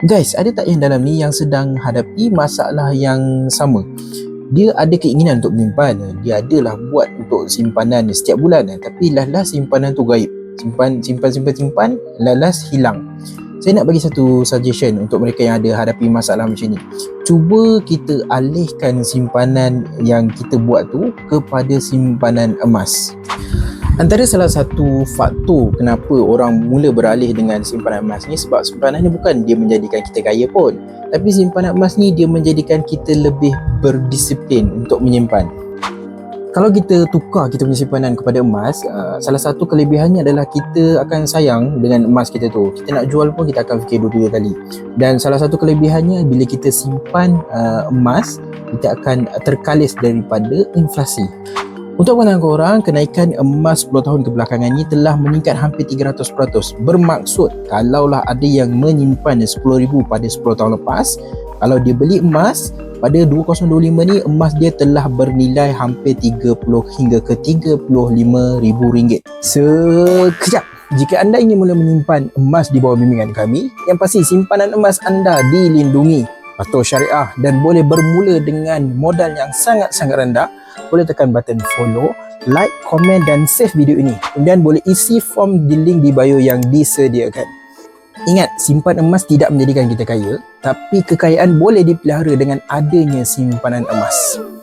Guys, ada tak yang dalam ni yang sedang hadapi masalah yang sama? Dia ada keinginan untuk menyimpan, dia adalah buat untuk simpanan setiap bulan, tapi last simpanan tu gaib. Simpan, last hilang. Saya nak bagi satu suggestion untuk mereka yang ada hadapi masalah macam ni. Cuba kita alihkan simpanan yang kita buat tu kepada simpanan emas. Antara salah satu faktor kenapa orang mula beralih dengan simpanan emas ni, sebab simpanan ni bukan dia menjadikan kita kaya pun, tapi simpanan emas ni dia menjadikan kita lebih berdisiplin untuk menyimpan. Kalau kita tukar kita punya simpanan kepada emas, salah satu kelebihannya adalah kita akan sayang dengan emas kita tu. Kita nak jual pun kita akan fikir 2-3 kali. Dan salah satu kelebihannya, bila kita simpan emas, kita akan terkalis daripada inflasi. Untuk pengetahuan korang, kenaikan emas 10 tahun kebelakangan ini telah meningkat hampir 300%. Bermaksud, kalaulah ada yang menyimpan 10,000 pada 10 tahun lepas, kalau dia beli emas pada 2025 ni, emas dia telah bernilai hampir 30 hingga ke 35,000 ringgit. Sekejap, jika anda ingin mula menyimpan emas di bawah bimbingan kami, yang pasti simpanan emas anda dilindungi, patuh syariah dan boleh bermula dengan modal yang sangat-sangat rendah. Boleh tekan button follow, like, komen dan save video ini. Kemudian boleh isi form di link di bio yang disediakan. Ingat, simpan emas tidak menjadikan kita kaya, tapi kekayaan boleh dipelihara dengan adanya simpanan emas.